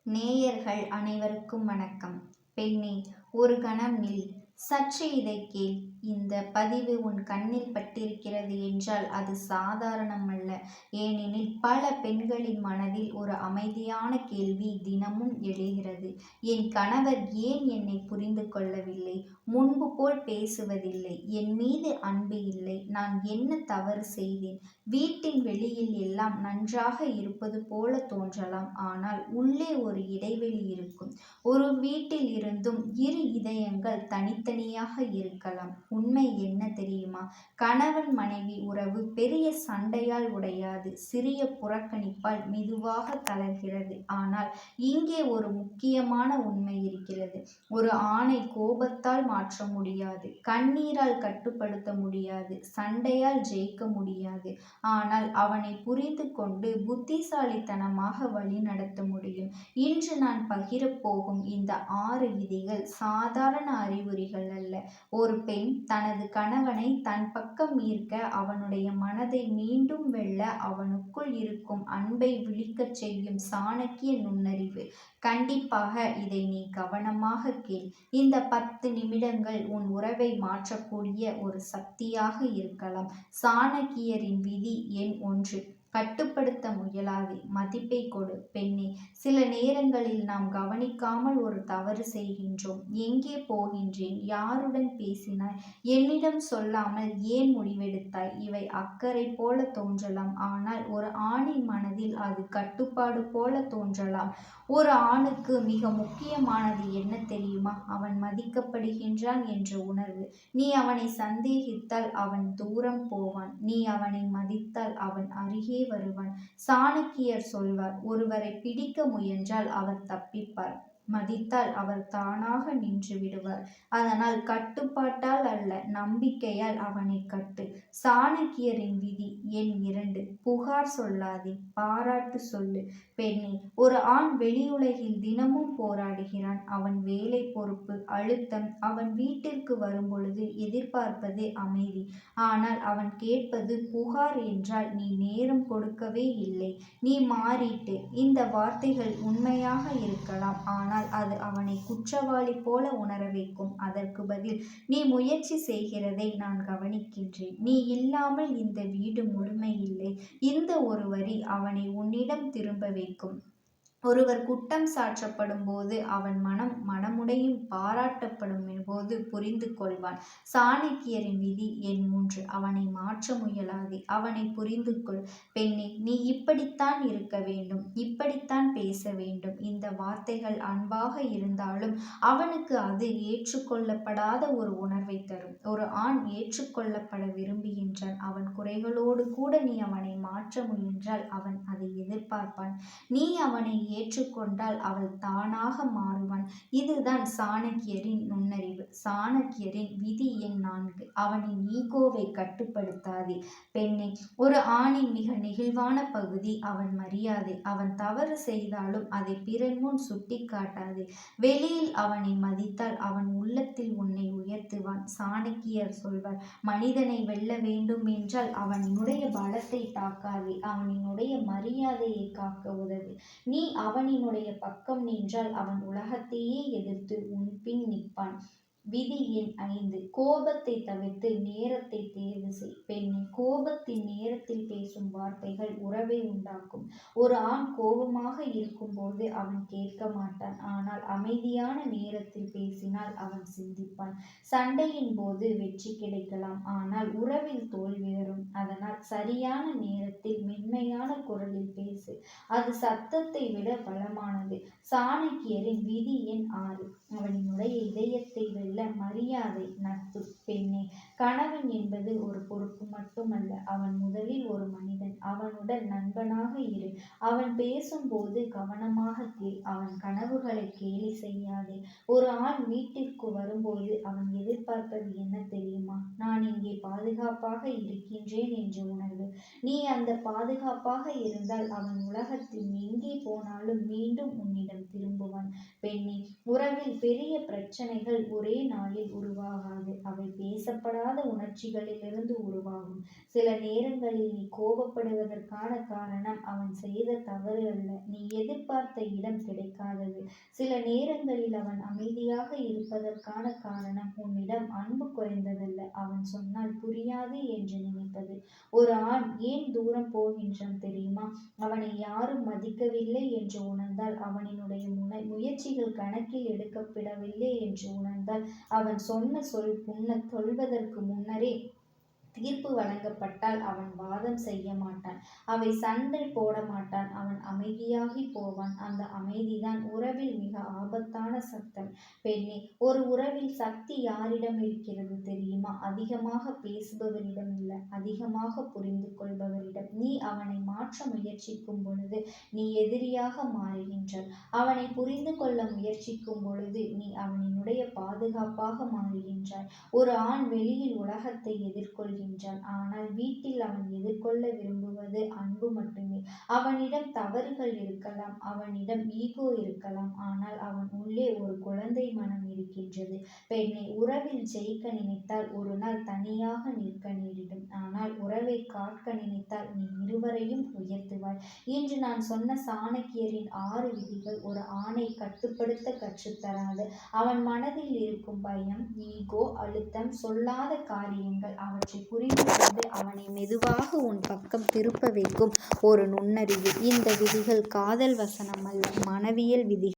நேயர்கள் அனைவருக்கும் வணக்கம். பெண்ணே, ஒரு கணம் நில். சற்று இதைக் கேள். இந்த பதிவு உன் கண்ணில் பட்டிருக்கிறது என்றால் அது சாதாரணமல்ல. ஏனெனில் பல பெண்களின் மனதில் ஒரு அமைதியான கேள்வி தினமும் எழுகிறது. என் கணவர் ஏன் என்னை புரிந்து கொள்ளவில்லை? முன்பு போல் பேசுவதில்லை. என் மீது அன்பு இல்லை. நான் என்ன தவறு செய்தேன்? வீட்டின் வெளியில் எல்லாம் நன்றாக இருப்பது போல தோன்றலாம். ஆனால் உள்ளே ஒரு இடைவெளி இருக்கும். ஒரு வீட்டில் இருந்தும் இரு இதயங்கள் தனித்தனியாக இருக்கலாம். உண்மை என்ன தெரியுமா? கணவன் மனைவி உறவு பெரிய சண்டையால் உடையாது, சிறிய புறக்கணிப்பால் மெதுவாக தளர்கிறது. ஆனால் இங்கே ஒரு முக்கியமான உண்மை இருக்கிறது. ஒரு ஆணை கோபத்தால் மாற்ற முடியாது, கண்ணீரால் கட்டுப்படுத்த முடியாது, சண்டையால் ஜெயிக்க முடியாது. ஆனால் அவனை புரிந்து கொண்டு புத்திசாலித்தனமாக வழிநடத்த முடியும். இன்று நான் பகிரப்போகும் இந்த 6 விதிகள் சாதாரண அறிகுறிகள் அல்ல. ஒரு பெண் தனது கணவனை தன் பக்கம் ஈர்க்க, அவனுடைய மனதை மீண்டும் வெல்ல, அவனுக்குள் இருக்கும் அன்பை விழிக்கச் செய்யும் சாணக்கிய நுண்ணறிவு. கண்டிப்பாக இதை நீ கவனமாக கேள். இந்த 10 நிமிடங்கள் உன் உறவை மாற்றக்கூடிய ஒரு சக்தியாக இருக்கலாம். சாணக்கியரின் விதி எண் 1: கட்டுப்படுத்த முயலாதே, மதிப்பை கொடு. பெண்ணே, சில நேரங்களில் நாம் கவனிக்காமல் ஒரு தவறு செய்கின்றோம். எங்கே போகின்றேன்? யாருடன் பேசினாய்? என்னிடம் சொல்லாமல் ஏன் முடிவெடுத்தாய்? இவை அக்கறை போல தோன்றலாம். ஆனால் ஒரு ஆணின் மனதில் அது கட்டுப்பாடு போல தோன்றலாம். ஒரு ஆணுக்கு மிக முக்கியமானது என்ன தெரியுமா? அவன் மதிக்கப்படுகின்றான் என்ற உணர்வு. நீ அவனை சந்தேகித்தால் அவன் தூரம் போவான். நீ அவனை மதித்தால் அவன் அருகே வருவான். சாணக்கியர் சொல்வார், ஒருவரை பிடிக்க முயன்றால் அவர் தப்பிப்பார், மதித்தால் அவர் தானாக நின்று விடுவார். அதனால் கட்டுப்பாட்டால் அல்ல, நம்பிக்கையால் அவனை கட்டு. சாணக்கியரின் விதி எண் 2: புகார் சொல்லாதே, பாராட்டு சொல்லு. பெண்ணே, ஒரு ஆண் வெளியுலகில் தினமும் போராடுகிறான். அவன் வேலை பொறுப்பு, அழுத்தம். அவன் வீட்டிற்கு வரும்பொழுது எதிர்பார்ப்பது அமைதி. ஆனால் அவன் கேட்பது புகார் என்றால் நீ நேரம் கொடுக்கவே இல்லை, நீ மாறிட்டு. இந்த வார்த்தைகள் உண்மையாக இருக்கலாம். ஆனால் அது அவனை குற்றவாளி போல உணர வைக்கும். அதற்கு பதில், நீ முயற்சி செய்கிறதை நான் கவனிக்கின்றேன். நீ இல்லாமல் இந்த வீடு முழுமையில்லை. இந்த ஒரு வரி அவனை உன்னிடம் திரும்ப வைக்கும். ஒருவர் குற்றம் சாற்றப்படும் போது அவன் மனமுடையும், பாராட்டப்படும் போது புரிந்து கொள்வான். சாணக்கியரின் விதி எண் 3: அவனை மாற்ற முயலாதே, அவனை புரிந்து கொள். பெண்ணே, நீ இப்படித்தான் இருக்க வேண்டும், இப்படித்தான் பேச வேண்டும். இந்த வார்த்தைகள் அன்பாக இருந்தாலும் அவனுக்கு அது ஏற்றுக்கொள்ளப்படாத ஒரு உணர்வை தரும். ஒரு ஆண் ஏற்றுக்கொள்ளப்பட விரும்புகின்றான். அவன் குறைகளோடு கூட நீ அவனை மாற்ற முயன்றால் அவன் அதை எதிர்பார்ப்பான். நீ அவனை ஏற்றுக்கொண்டால் அவள் தானாக மாறுவான். இதுதான் சாணக்கியரின் நுண்ணறிவு. சாணக்கியரின் விதி எண் 4: அவனின் ஈகோவை கட்டுப்படுத்தாதே. பெண்ணே, ஒரு ஆணின் மிக நெகிழ்வான பகுதி அவன் மரியாதை. அவன் தவறு செய்தாலும் அதை பிறர் முன் சுட்டி காட்டாதே. வெளியில் அவனை மதித்தால் அவன் உள்ளத்தில் உன்னை உயர்த்துவான். சாணக்கியர் சொல்வார், மனிதனை வெல்ல வேண்டும் என்றால் அவனினுடைய பலத்தை தாக்காதே, அவனினுடைய மரியாதையை காக்க உதவு. நீ அவனினுடைய பக்கம் நின்றால் அவன் உலகத்தையே எதிர்த்து உன் பின் நிற்பான். விதி எண் 5: கோபத்தை தவிர்த்து நேரத்தை தேர்வு செய். பெண்ணே, கோபத்தின் நேரத்தில் பேசும் வார்த்தைகள் உறவை உண்டாக்கும். ஒரு ஆண் கோபமாக இருக்கும்போது அவன் கேட்க மாட்டான். ஆனால் அமைதியான நேரத்தில் பேசினால் அவன் சிந்திப்பான். சண்டையின் போது வெற்றி கிடைக்கலாம், ஆனால் உறவில் தோல்வி வரும். அதனால் சரியான நேரத்தில் மென்மையான குரலில் பேசு. அது சத்தத்தை விட பலமானது. சாணக்கியரின் விதி எண் 6: அவனினுடைய இதயத்தை வெல்ல மரியாதை, நட்பு. பெண்ணே, கணவன் என்பது ஒரு பொறுப்பு மட்டுமல்ல, அவன் முதலில் ஒரு மனிதன். அவனுடன் நண்பனாக இரு. அவன் பேசும்போது கவனமாக கேள். அவன் கனவுகளை கேலி செய்யாதே. ஒரு ஆண் வீட்டிற்கு வரும்போது அவன் எதிர்பார்ப்பது என்ன தெரியுமா? நான் இங்கே பாதுகாப்பாக இருக்கின்றேன் என்ற உணர்வு. நீ அந்த பாதுகாப்பாக இருந்தால் அவன் உலகத்தில் எங்கே போனாலும் மீண்டும் உன்னிடம் திரும்புவான். பெண்ணே, உறவில் பெரிய பிரச்சனைகள் ஒரே நாளில் உருவாகாது. அவை பேசப்படாத உணர்ச்சிகளிலிருந்து உருவாகும். சில நேரங்களில் நீ கோபப்படுவதற்கான காரணம் அவன் செய்த தவறு அல்ல, நீ எதிர்பார்த்த இடம் கிடைக்காதது. சில நேரங்களில் அவன் அமைதியாக இருப்பதற்கான காரணம் உன்னிடம் அன்பு குறைந்ததல்ல, அவன் சொன்னால் புரியாது என்று நினைப்பது. ஒரு ஆண் ஏன் தூரம் போகின்றான் தெரியுமா? அவனை யாரும் மதிக்கவில்லை என்று உணர்ந்தால், அவனினுடைய முயற்சிகள் கணக்கில் எடுக்கப்படவில்லை என்று உணர்ந்தால், அவன் சொன்ன சொல்வதற்கு முன்னரே தீர்ப்பு வழங்கப்பட்டால் அவன் வாதம் செய்ய மாட்டான், அவை சண்டை போட மாட்டான், அவன் அமைதியாகி போவான். அந்த அமைதிதான் உறவில் மிக ஆபத்தான சத்தம். பெண்ணே, ஒரு உறவில் சக்தி யாரிடம் இருக்கிறது தெரியுமா? அதிகமாக பேசுபவரிடம் இல்ல, அதிகமாக புரிந்து கொள்பவரிடம். நீ அவனை மாற்ற முயற்சிக்கும் பொழுது நீ எதிரியாக மாறுகின்றாய். அவனை புரிந்து கொள்ள முயற்சிக்கும் பொழுது நீ அவனினுடைய பாதுகாப்பாக மாறுகின்றாய். ஒரு ஆண் வெளியில் உலகத்தை எதிர்கொள்கின்றான், ஆனால் வீட்டில் அவன் எதிர்கொள்ள விரும்புவது அன்பு மட்டுமே. அவனிடம் தவறுகள் இருக்கலாம், அவனிடம் ஈகோ இருக்கலாம், ஆனால் அவன் உள்ளே ஒரு குழந்தை மனம் இருக்கின்றது. பெண்ணை, உறவில் ஜெயிக்க நினைத்தால் ஒரு நாள் தனியாக நிற்க நேரிடும், ஆனால் உறவை காக்க நினைத்தால் நீ இருவரையும் உயர்த்துவாய். இன்று நான் சொன்ன சாணக்கியரின் 6 விதிகள் ஒரு ஆணை கட்டுப்படுத்த கற்றுத்தராது. அவன் மனதில் இருக்கும் பயம், ஈகோ, அழுத்தம், சொல்லாத காரியங்கள், அவற்றை புரிந்து கொண்டு அவனை மெதுவாக உன் பக்கம் திருப்ப வைக்கும் ஒரு நுண்ணறிவு. இந்த விதிகள் காதல் வசனம் அல்ல, மனவியல் விதிகள்.